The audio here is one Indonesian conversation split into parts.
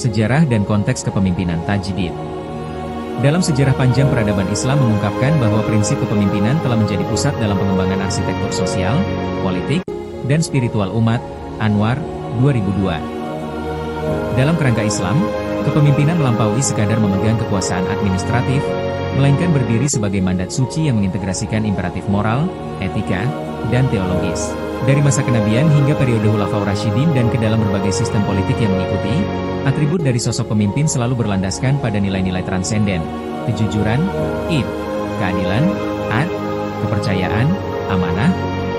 sejarah dan konteks kepemimpinan Tajdid. Dalam sejarah panjang peradaban Islam mengungkapkan bahwa prinsip kepemimpinan telah menjadi pusat dalam pengembangan arsitektur sosial, politik, dan spiritual umat. Anwar, 2002. Dalam kerangka Islam, kepemimpinan melampaui sekadar memegang kekuasaan administratif, melainkan berdiri sebagai mandat suci yang mengintegrasikan imperatif moral, etika, dan teologis. Dari masa kenabian hingga periode Khulafaur Rasyidin dan ke dalam berbagai sistem politik yang mengikuti, atribut dari sosok pemimpin selalu berlandaskan pada nilai-nilai transenden, kejujuran, keadilan, kepercayaan, amanah,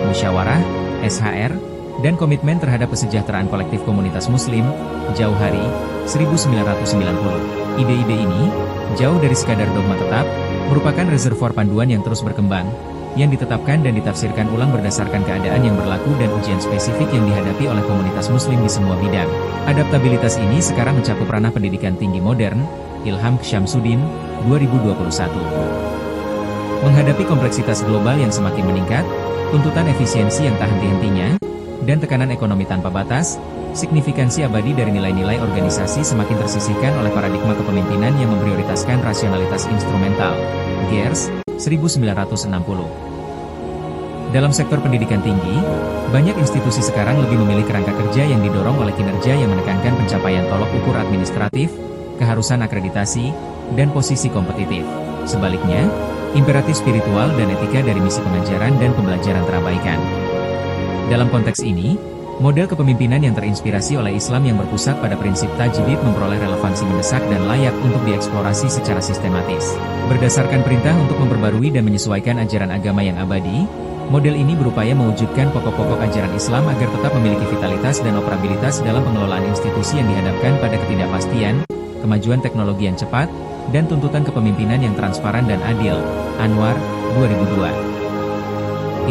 musyawarah, SHR, dan komitmen terhadap kesejahteraan kolektif komunitas muslim. Jauhari, 1990. Ide-ide ini, jauh dari sekadar dogma tetap, merupakan reservoir panduan yang terus berkembang, yang ditetapkan dan ditafsirkan ulang berdasarkan keadaan yang berlaku dan ujian spesifik yang dihadapi oleh komunitas muslim di semua bidang. Adaptabilitas ini sekarang mencakup ranah pendidikan tinggi modern. Ilham Syamsuddin, 2021. Menghadapi kompleksitas global yang semakin meningkat, tuntutan efisiensi yang tak henti-hentinya, dan tekanan ekonomi tanpa batas, signifikansi abadi dari nilai-nilai organisasi semakin tersisihkan oleh paradigma kepemimpinan yang memprioritaskan rasionalitas instrumental. Geers, 1960. Dalam sektor pendidikan tinggi, banyak institusi sekarang lebih memilih kerangka kerja yang didorong oleh kinerja yang menekankan pencapaian tolok ukur administratif, keharusan akreditasi, dan posisi kompetitif. Sebaliknya, imperatif spiritual dan etika dari misi pengajaran dan pembelajaran terabaikan. Dalam konteks ini, model kepemimpinan yang terinspirasi oleh Islam yang berpusat pada prinsip tajdid memperoleh relevansi mendesak dan layak untuk dieksplorasi secara sistematis. Berdasarkan perintah untuk memperbarui dan menyesuaikan ajaran agama yang abadi, model ini berupaya mewujudkan pokok-pokok ajaran Islam agar tetap memiliki vitalitas dan operabilitas dalam pengelolaan institusi yang dihadapkan pada ketidakpastian, kemajuan teknologi yang cepat, dan tuntutan kepemimpinan yang transparan dan adil. Anwar, 2002.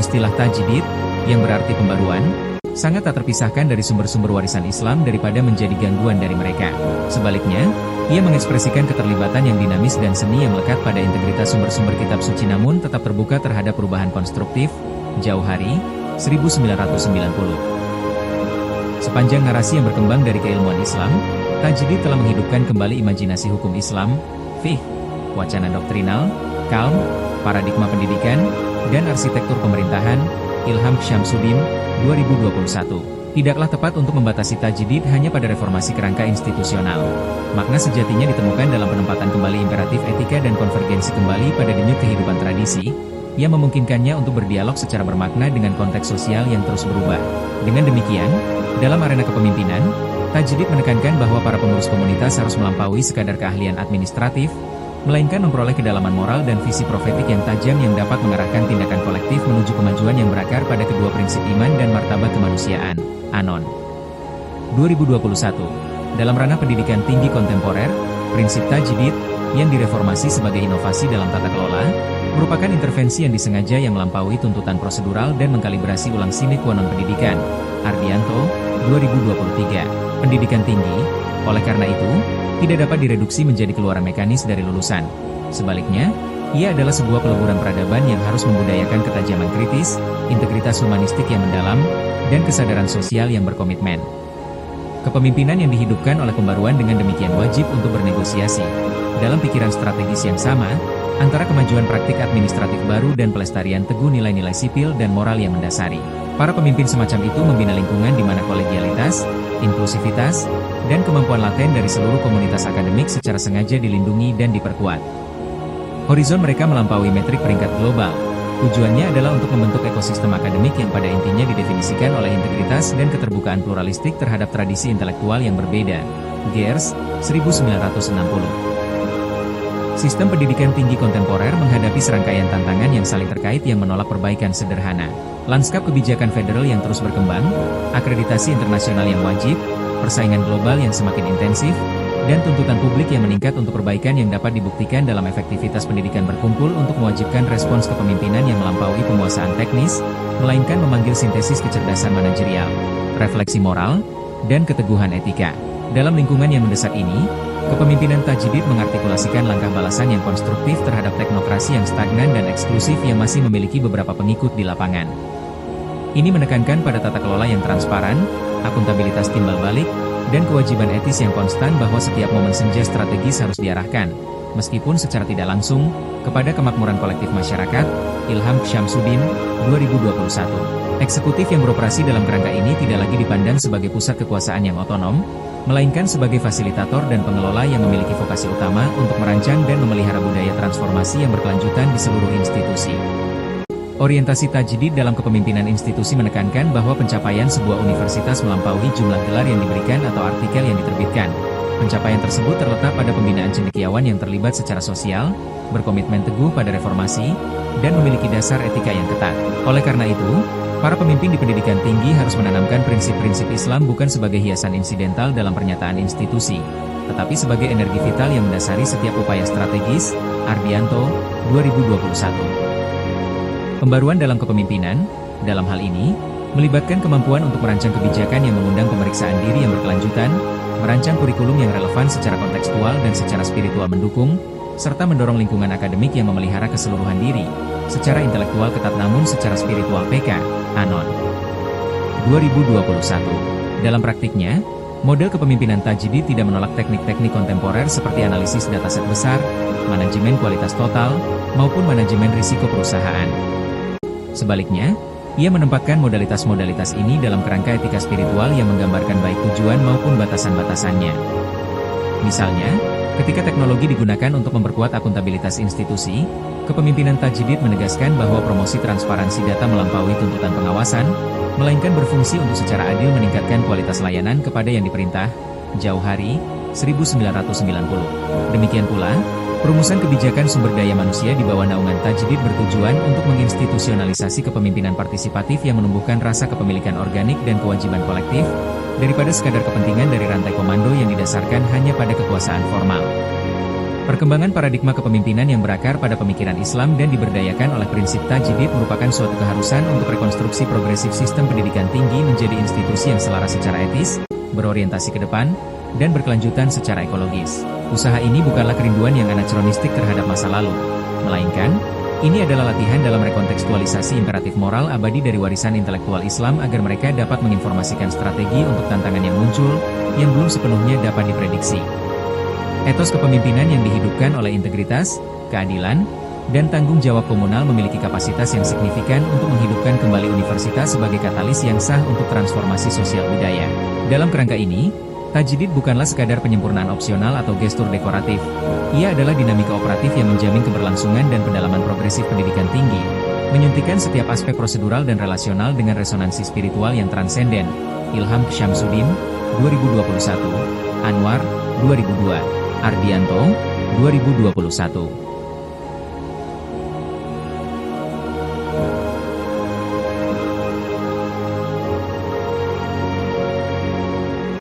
Istilah tajdid, yang berarti pembaruan, sangat tak terpisahkan dari sumber-sumber warisan Islam daripada menjadi gangguan dari mereka. Sebaliknya, ia mengekspresikan keterlibatan yang dinamis dan seni yang melekat pada integritas sumber-sumber kitab suci namun tetap terbuka terhadap perubahan konstruktif. Jauhari, 1990. Sepanjang narasi yang berkembang dari keilmuan Islam, tajdid telah menghidupkan kembali imajinasi hukum Islam, fiqh, wacana doktrinal, kaum, paradigma pendidikan, dan arsitektur pemerintahan. Ilham Syamsuddin, 2021. Tidaklah tepat untuk membatasi tajdid hanya pada reformasi kerangka institusional. Makna sejatinya ditemukan dalam penempatan kembali imperatif etika dan konvergensi kembali pada denyut kehidupan tradisi, yang memungkinkannya untuk berdialog secara bermakna dengan konteks sosial yang terus berubah. Dengan demikian, dalam arena kepemimpinan, tajdid menekankan bahwa para pengurus komunitas harus melampaui sekadar keahlian administratif, melainkan memperoleh kedalaman moral dan visi profetik yang tajam yang dapat mengarahkan tindakan kolektif menuju kemajuan yang berakar pada kedua prinsip iman dan martabat kemanusiaan. Anon, 2021. Dalam ranah pendidikan tinggi kontemporer, prinsip tajdid, yang direformasi sebagai inovasi dalam tata kelola, merupakan intervensi yang disengaja yang melampaui tuntutan prosedural dan mengkalibrasi ulang sine qua non pendidikan. Ardianto, 2023. Pendidikan tinggi, oleh karena itu, tidak dapat direduksi menjadi keluaran mekanis dari lulusan. Sebaliknya, ia adalah sebuah peleburan peradaban yang harus membudayakan ketajaman kritis, integritas humanistik yang mendalam, dan kesadaran sosial yang berkomitmen. Kepemimpinan yang dihidupkan oleh pembaruan dengan demikian wajib untuk bernegosiasi, dalam pikiran strategis yang sama, antara kemajuan praktik administratif baru dan pelestarian teguh nilai-nilai sipil dan moral yang mendasari. Para pemimpin semacam itu membina lingkungan di mana kolegialitas, inklusivitas, dan kemampuan laten dari seluruh komunitas akademik secara sengaja dilindungi dan diperkuat. Horizon mereka melampaui metrik peringkat global. Tujuannya adalah untuk membentuk ekosistem akademik yang pada intinya didefinisikan oleh integritas dan keterbukaan pluralistik terhadap tradisi intelektual yang berbeda. Geers, 1960. Sistem pendidikan tinggi kontemporer menghadapi serangkaian tantangan yang saling terkait yang menolak perbaikan sederhana. Lanskap kebijakan federal yang terus berkembang, akreditasi internasional yang wajib, persaingan global yang semakin intensif, dan tuntutan publik yang meningkat untuk perbaikan yang dapat dibuktikan dalam efektivitas pendidikan berkumpul untuk mewajibkan respons kepemimpinan yang melampaui penguasaan teknis, melainkan memanggil sintesis kecerdasan manajerial, refleksi moral, dan keteguhan etika. Dalam lingkungan yang mendesak ini, kepemimpinan tajdid mengartikulasikan langkah balasan yang konstruktif terhadap teknokrasi yang stagnan dan eksklusif yang masih memiliki beberapa pengikut di lapangan. Ini menekankan pada tata kelola yang transparan, akuntabilitas timbal balik, dan kewajiban etis yang konstan bahwa setiap momen senja strategis harus diarahkan, meskipun secara tidak langsung, kepada kemakmuran kolektif masyarakat. Ilham Syamsuddin, 2021. Eksekutif yang beroperasi dalam kerangka ini tidak lagi dipandang sebagai pusat kekuasaan yang otonom, melainkan sebagai fasilitator dan pengelola yang memiliki vokasi utama untuk merancang dan memelihara budaya transformasi yang berkelanjutan di seluruh institusi. Orientasi Tajdid dalam kepemimpinan institusi menekankan bahwa pencapaian sebuah universitas melampaui jumlah gelar yang diberikan atau artikel yang diterbitkan. Pencapaian tersebut terletak pada pembinaan cendekiawan yang terlibat secara sosial, berkomitmen teguh pada reformasi, dan memiliki dasar etika yang ketat. Oleh karena itu, para pemimpin di pendidikan tinggi harus menanamkan prinsip-prinsip Islam bukan sebagai hiasan insidental dalam pernyataan institusi, tetapi sebagai energi vital yang mendasari setiap upaya strategis. Ardianto, 2021. Pembaruan dalam kepemimpinan, dalam hal ini, melibatkan kemampuan untuk merancang kebijakan yang mengundang pemeriksaan diri yang berkelanjutan, merancang kurikulum yang relevan secara kontekstual dan secara spiritual mendukung, serta mendorong lingkungan akademik yang memelihara keseluruhan diri, secara intelektual ketat namun secara spiritual PK, Anon. 2021. Dalam praktiknya, model kepemimpinan Tajdid tidak menolak teknik-teknik kontemporer seperti analisis dataset besar, manajemen kualitas total, maupun manajemen risiko perusahaan. Sebaliknya, ia menempatkan modalitas-modalitas ini dalam kerangka etika spiritual yang menggambarkan baik tujuan maupun batasan-batasannya. Misalnya, ketika teknologi digunakan untuk memperkuat akuntabilitas institusi, kepemimpinan Tajdid menegaskan bahwa promosi transparansi data melampaui tuntutan pengawasan, melainkan berfungsi untuk secara adil meningkatkan kualitas layanan kepada yang diperintah. Jauhari, 1990. Demikian pula, perumusan kebijakan sumber daya manusia di bawah naungan Tajdid bertujuan untuk menginstitusionalisasi kepemimpinan partisipatif yang menumbuhkan rasa kepemilikan organik dan kewajiban kolektif, daripada sekadar kepentingan dari rantai komando yang didasarkan hanya pada kekuasaan formal. Perkembangan paradigma kepemimpinan yang berakar pada pemikiran Islam dan diberdayakan oleh prinsip Tajdid merupakan suatu keharusan untuk rekonstruksi progresif sistem pendidikan tinggi menjadi institusi yang selaras secara etis, berorientasi ke depan, dan berkelanjutan secara ekologis. Usaha ini bukanlah kerinduan yang anakronistik terhadap masa lalu, melainkan, ini adalah latihan dalam rekontekstualisasi imperatif moral abadi dari warisan intelektual Islam agar mereka dapat menginformasikan strategi untuk tantangan yang muncul, yang belum sepenuhnya dapat diprediksi. Etos kepemimpinan yang dihidupkan oleh integritas, keadilan, dan tanggung jawab komunal memiliki kapasitas yang signifikan untuk menghidupkan kembali universitas sebagai katalis yang sah untuk transformasi sosial budaya. Dalam kerangka ini, Tajdid bukanlah sekadar penyempurnaan opsional atau gestur dekoratif. Ia adalah dinamika operatif yang menjamin keberlangsungan dan pendalaman progresif pendidikan tinggi, menyuntikkan setiap aspek prosedural dan relasional dengan resonansi spiritual yang transenden. Ilham Syamsuddin, 2021. Anwar, 2002. Ardianto, 2021.